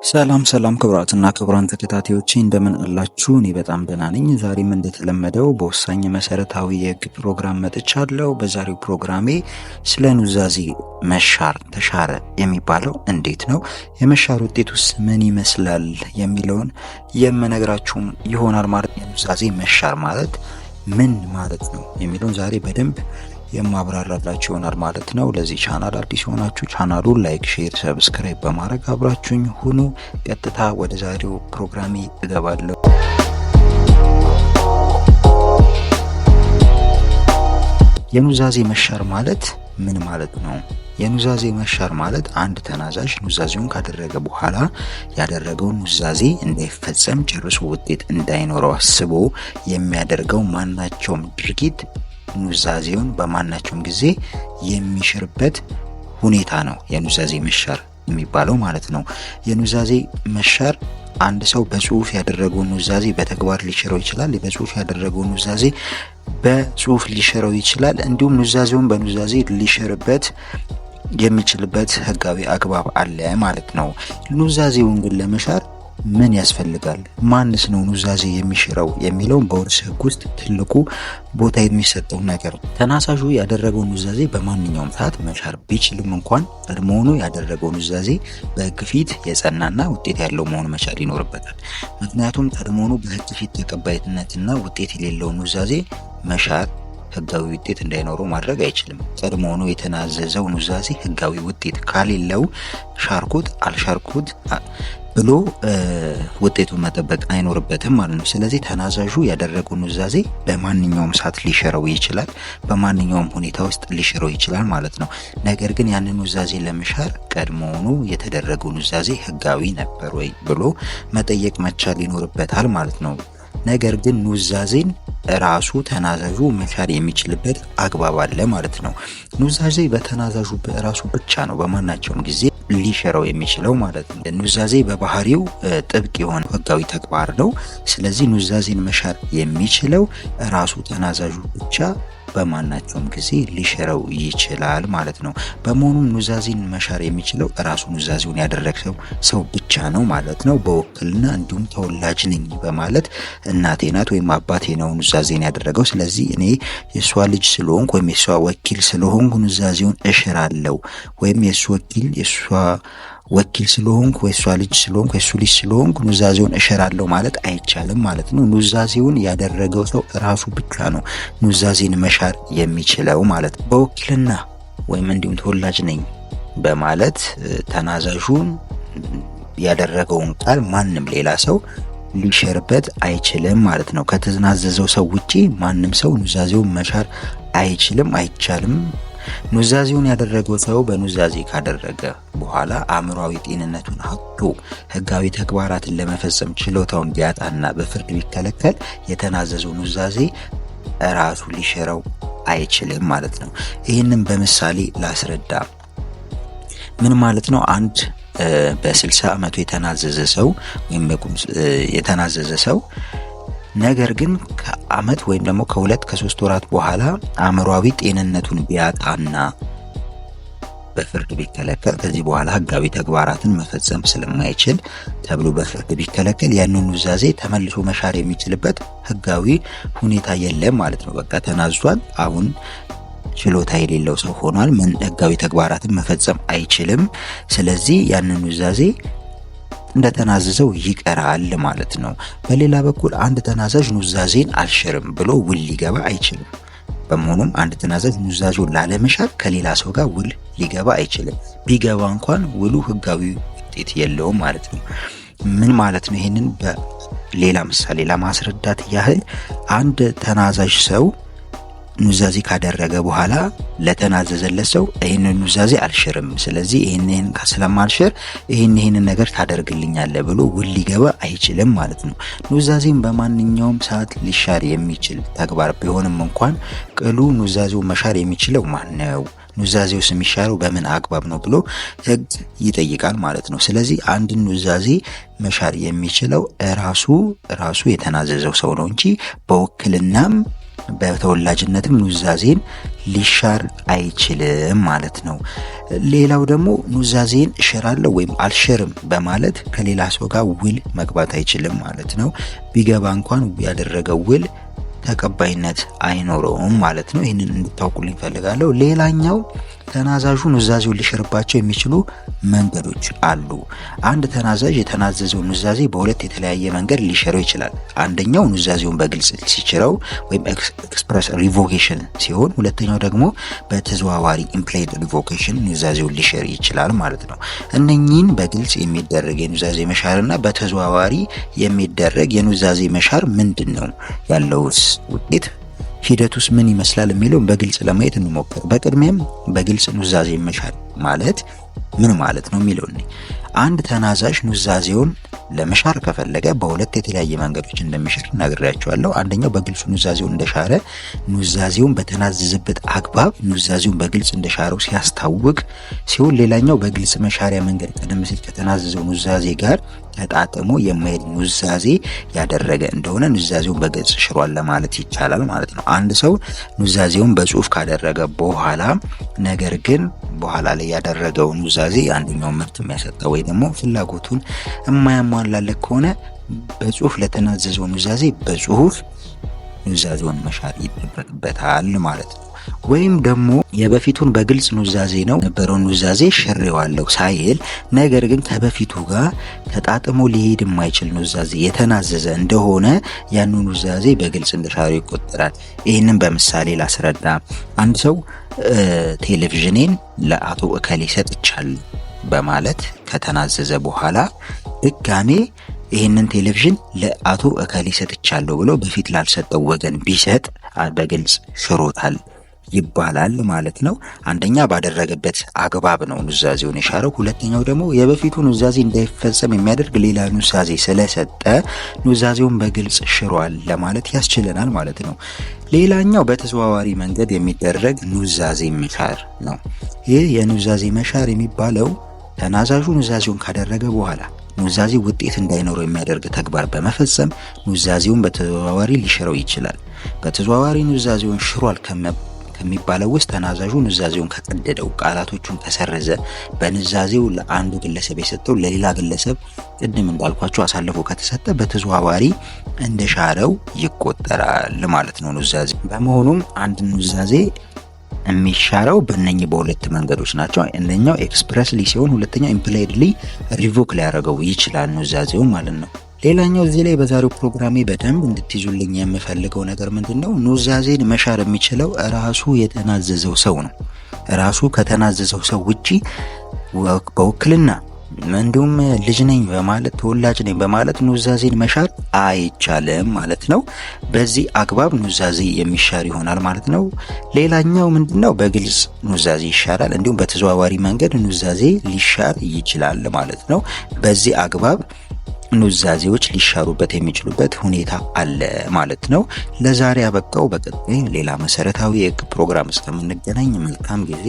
ሰላም ሰላም ክቡራትና ክቡራን ተከታታዮቼ እንደምን አላችሁ? እኔ በጣም ደህና ነኝ። ዛሬም እንደተለመደው በወሳኝ መሰረታዊ የህግ ፕሮግራም መጥቻለሁ። በዛሬው ፕሮግራሜ ስለ ኑዛዜ መሻር ተሻረ የሚባለው እንዴት ነው፣ የመሻር ውጤቱስ ምን ይመስላል የሚለውን የምነግራችሁም ይሆናል ማለት ነው። የኑዛዜ መሻር ማለት ምን ማለት ነው የሚለውን ዛሬ በደንብ የማብራራላችሁ ይሆናል ማለት ነው። ለዚህ ቻናል አዲስ ሆናችሁ ቻናሉን ላይክ፣ ሼር፣ ሰብስክራይብ በማድረግ አብራችሁኝ ሁኑ። ቀጥታ ወደ ዛሬው ፕሮግራሜ እገባለሁ። የኑዛዜ መሻር ማለት ምን ማለት ነው? የኑዛዜ መሻር ማለት አንድ ተናዛዥ ኑዛዜውን ካደረገ በኋላ ያደረገው ኑዛዜ እንዳይፈጸም ጨርሶ ውጤት እንዳይኖረው አስቦ የሚያደርገው ማናቸውም ድርጊት ኑዛዜውን በማናቸውም ጊዜ የሚሽርበት ሁኔታ ነው የኑዛዜ መሻር የሚባለው ማለት ነው። የኑዛዜ መሻር አንድ ሰው በጽሁፍ ያደረገውን ኑዛዜ በተግባር ሊሽረው ይችላል። በጽሁፍ ያደረገውን ኑዛዜ በጽሁፍ ሊሽረው ይችላል። እንዲሁም ኑዛዜውን በኑዛዜ ሊሽርበት የሚችልበት ህጋዊ አግባብ አለ ማለት ነው። ኑዛዜውን ግን ለመሻር ምን ያስፈልጋል? ማንስ ነው ኑዛዜ የሚሽረው የሚለውን በውርስ ህግ ውስጥ ትልቁ ቦታ የሚሰጠው ነገር ነው። ተናዛዡ ያደረገው ኑዛዜ በማንኛውም ሰዓት መሻር ቢችልም እንኳን ቀድሞውኑ ያደረገው ኑዛዜ በህግ ፊት የጸናና ውጤት ያለው መሆን መቻል ይኖርበታል። ምክንያቱም ቀድሞውኑ በህግ ፊት ተቀባይነትና ውጤት የሌለው ኑዛዜ መሻር ህጋዊ ውጤት እንዳይኖረው ማድረግ አይችልም። ቀድሞውኑ የተናዘዘው ኑዛዜ ህጋዊ ውጤት ካሌለው ሻርኩት አልሻርኩት ብሎ ውጤቱን መጠበቅ አይኖርበትም ማለት ነው። ስለዚህ ተናዛዡ ያደረገው ኑዛዜ በማንኛውም ሰዓት ሊሽረው ይችላል፣ በማንኛውም ሁኔታ ውስጥ ሊሽረው ይችላል ማለት ነው። ነገር ግን ያንን ኑዛዜ ለመሻር ቀድሞውኑ የተደረገው ኑዛዜ ህጋዊ ነበር ወይ ብሎ መጠየቅ መቻል ይኖርበታል ማለት ነው። ነገር ግን ኑዛዜን ራሱ ተናዛዡ መሻር የሚችልበት አግባብ አለ ማለት ነው። ኑዛዜ በተናዛዡ ራሱ ብቻ ነው በማናቸውም ጊዜ ሊሽረው የሚችለው ማለት ነው። ኑዛዜ በባህሪው ጥብቅ የሆነ ህጋዊ ተግባር ነው። ስለዚህ ኑዛዜን መሻር የሚችለው ራሱ ተናዛዡ ብቻ በማናቸውም ጊዜ ሊሽረው ይችላል ማለት ነው። በመሆኑም ኑዛዜን መሻር የሚችለው ራሱ ኑዛዜውን ያደረገው ሰው ብቻ ነው ማለት ነው። በውክልና እንዲሁም ተወላጅ ነኝ በማለት እናቴ ናት ወይም አባቴ ነው ኑዛዜን ያደረገው፣ ስለዚህ እኔ የሷ ልጅ ስለሆንኩ ወይም የሷ ወኪል ስለሆንኩ ኑዛዜውን እሽራለሁ ወይም የሱ ወኪል የሷ ወኪል ስለሆንኩ ወይ እሷ ልጅ ስለሆንኩ ወይ እሱ ልጅ ስለሆንኩ ኑዛዜውን እሽራለሁ ማለት አይቻልም ማለት ነው። ኑዛዜውን ያደረገው ሰው ራሱ ብቻ ነው ኑዛዜን መሻር የሚችለው ማለት ነው። በውክልና ወይም እንዲሁም ተወላጅ ነኝ በማለት ተናዛዡን ያደረገውን ቃል ማንም ሌላ ሰው ሊሽርበት አይችልም ማለት ነው። ከተናዘዘው ሰው ውጪ ማንም ሰው ኑዛዜውን መሻር አይችልም፣ አይቻልም። ኑዛዜውን ያደረገው ሰው በኑዛዜ ካደረገ በኋላ አእምሯዊ ጤንነቱን አጥቶ ህጋዊ ተግባራትን ለመፈጸም ችሎታውን ቢያጣና በፍርድ ቢከለከል የተናዘዘው ኑዛዜ ራሱ ሊሽረው አይችልም ማለት ነው። ይህንን በምሳሌ ላስረዳ። ምን ማለት ነው? አንድ በ60 ዓመቱ የተናዘዘ ሰው ወይም የተናዘዘ ሰው ነገር ግን ከአመት ወይም ደግሞ ከ2 ከ3 ወራት በኋላ አእምሯዊ ጤንነቱን ቢያጣና በፍርድ ቢከለከል ከዚህ በኋላ ህጋዊ ተግባራትን መፈጸም ስለማይችል ተብሎ በፍርድ ቢከለከል ያንን ኑዛዜ ተመልሶ መሻር የሚችልበት ህጋዊ ሁኔታ የለም ማለት ነው። በቃ ተናዟል። አሁን ችሎታ የሌለው ሰው ሆኗል። ህጋዊ ተግባራትን መፈጸም አይችልም። ስለዚህ ያንን ኑዛዜ እንደተናዘዘው ይቀራል ማለት ነው። በሌላ በኩል አንድ ተናዛዥ ኑዛዜን አልሽርም ብሎ ውል ሊገባ አይችልም። በመሆኑም አንድ ተናዛዥ ኑዛዜውን ላለመሻር ከሌላ ሰው ጋር ውል ሊገባ አይችልም። ቢገባ እንኳን ውሉ ህጋዊ ውጤት የለውም ማለት ነው። ምን ማለት ነው? ይህንን በሌላ ምሳሌ ለማስረዳት ያህል አንድ ተናዛዥ ሰው ኑዛዜ ካደረገ በኋላ ለተናዘዘለት ሰው ይህንን ኑዛዜ አልሽርም፣ ስለዚህ ይህንን ስለማልሽር ይህንን ነገር ታደርግልኛለህ ብሎ ውል ሊገባ አይችልም ማለት ነው። ኑዛዜን በማንኛውም ሰዓት ሊሻር የሚችል ተግባር ቢሆንም እንኳን ቅሉ ኑዛዜው መሻር የሚችለው ማን ነው? ኑዛዜውስ የሚሻረው በምን አግባብ ነው ብሎ ህግ ይጠይቃል ማለት ነው። ስለዚህ አንድን ኑዛዜ መሻር የሚችለው ራሱ የተናዘዘው ሰው ነው እንጂ በውክልናም በተወላጅነትም ኑዛዜን ሊሻር አይችልም ማለት ነው። ሌላው ደግሞ ኑዛዜን እሽራለሁ ወይም አልሽርም በማለት ከሌላ ሰው ጋር ውል መግባት አይችልም ማለት ነው። ቢገባ እንኳን ያደረገው ውል ተቀባይነት አይኖረውም ማለት ነው። ይህንን እንድታውቁልኝ ፈልጋለሁ። ሌላኛው ተናዛዡ ኑዛዜውን ሊሽርባቸው የሚችሉ መንገዶች አሉ። አንድ ተናዛዥ የተናዘዘው ኑዛዜ በሁለት የተለያየ መንገድ ሊሽረው ይችላል። አንደኛው ኑዛዜውን በግልጽ ሲሽረው ወይም ኤክስፕረስ ሪቮኬሽን ሲሆን፣ ሁለተኛው ደግሞ በተዘዋዋሪ ኢምፕላይድ ሪቮኬሽን ኑዛዜውን ሊሽር ይችላል ማለት ነው። እነኚህን በግልጽ የሚደረግ የኑዛዜ መሻርና በተዘዋዋሪ የሚደረግ የኑዛዜ መሻር ምንድን ነው ያለውስ ውጤት ሂደቱስ ምን ይመስላል የሚለውን በግልጽ ለማየት እንሞክር። በቅድሚያም በግልጽ ኑዛዜ መሻር ማለት ምን ማለት ነው የሚለው አንድ ተናዛዥ ኑዛዜውን ለመሻር ከፈለገ በሁለት የተለያየ መንገዶች እንደሚሽር ነግሬያቸዋለሁ። አንደኛው በግልጽ ኑዛዜውን እንደሻረ ኑዛዜውን በተናዘዘበት አግባብ ኑዛዜውን በግልጽ እንደሻረው ሲያስታውቅ ሲሆን፣ ሌላኛው በግልጽ መሻሪያ መንገድ ቀደም ሲል ከተናዘዘው ኑዛዜ ጋር ተጣጥሞ የማይሄድ ኑዛዜ ያደረገ እንደሆነ ኑዛዜውን በግልጽ ሽሯል ለማለት ይቻላል ማለት ነው። አንድ ሰው ኑዛዜውን በጽሁፍ ካደረገ በኋላ ነገር ግን በኋላ ላይ ያደረገው ኑዛዜ አንደኛው መብት የሚያሰጠው ወይ ደግሞ ፍላጎቱን የማያሟላለት ከሆነ በጽሁፍ ለተናዘዘው ኑዛዜ በጽሁፍ ኑዛዜውን መሻር ይጠበቅበታል ማለት ነው። ወይም ደግሞ የበፊቱን በግልጽ ኑዛዜ ነው ነበረውን ኑዛዜ ሽሬዋለሁ ሳይል ነገር ግን ከበፊቱ ጋር ተጣጥሞ ሊሄድ የማይችል ኑዛዜ የተናዘዘ እንደሆነ ያኑ ኑዛዜ በግልጽ እንደሻረው ይቆጠራል። ይህንን በምሳሌ ላስረዳ። አንድ ሰው ቴሌቪዥኔን ለአቶ እከሌ ሰጥቻለሁ በማለት ከተናዘዘ በኋላ ድጋሜ ይህንን ቴሌቪዥን ለአቶ እከሌ ሰጥቻለሁ ብሎ በፊት ላልሰጠው ወገን ቢሰጥ በግልጽ ሽሮታል ይባላል ማለት ነው። አንደኛ ባደረገበት አግባብ ነው ኑዛዜውን የሻረው። ሁለተኛው ደግሞ የበፊቱ ኑዛዜ እንዳይፈጸም የሚያደርግ ሌላ ኑዛዜ ስለሰጠ ኑዛዜውን በግልጽ ሽሯል ለማለት ያስችለናል ማለት ነው። ሌላኛው በተዘዋዋሪ መንገድ የሚደረግ ኑዛዜ መሻር ነው። ይህ የኑዛዜ መሻር የሚባለው ተናዛዡ ኑዛዜውን ካደረገ በኋላ ኑዛዜ ውጤት እንዳይኖረው የሚያደርግ ተግባር በመፈጸም ኑዛዜውን በተዘዋዋሪ ሊሽረው ይችላል። በተዘዋዋሪ ኑዛዜውን ሽሯል ከሚባለው ውስጥ ተናዛዡ ኑዛዜውን ከቀደደው፣ ቃላቶቹን ከሰረዘ፣ በኑዛዜው ለአንዱ ግለሰብ የሰጠው ለሌላ ግለሰብ ቅድም እንዳልኳቸው አሳልፎ ከተሰጠ በተዘዋዋሪ እንደሻረው ይቆጠራል ማለት ነው ኑዛዜ። በመሆኑም አንድ ኑዛዜ የሚሻረው በእነኚህ በሁለት መንገዶች ናቸው። አንደኛው ኤክስፕረስሊ ሲሆን፣ ሁለተኛው ኢምፕላይድሊ ሪቮክ ሊያደርገው ይችላል ኑዛዜውን ማለት ነው። ሌላኛው እዚህ ላይ በዛሬው ፕሮግራሜ በደንብ እንድትይዙልኝ የምፈልገው ነገር ምንድነው፣ ኑዛዜን መሻር የሚችለው ራሱ የተናዘዘው ሰው ነው። ራሱ ከተናዘዘው ሰው ውጪ በውክልና እንዲሁም ልጅ ነኝ በማለት ተወላጅ ነኝ በማለት ኑዛዜን መሻር አይቻልም ማለት ነው። በዚህ አግባብ ኑዛዜ የሚሻር ይሆናል ማለት ነው። ሌላኛው ምንድነው፣ በግልጽ ኑዛዜ ይሻራል፣ እንዲሁም በተዘዋዋሪ መንገድ ኑዛዜ ሊሻር ይችላል ማለት ነው። በዚህ አግባብ ኑዛዜዎች ሊሻሩበት የሚችሉበት ሁኔታ አለ ማለት ነው። ለዛሬ አበቃው። በቀጣይ ሌላ መሰረታዊ የህግ ፕሮግራም እስከምንገናኝ መልካም ጊዜ።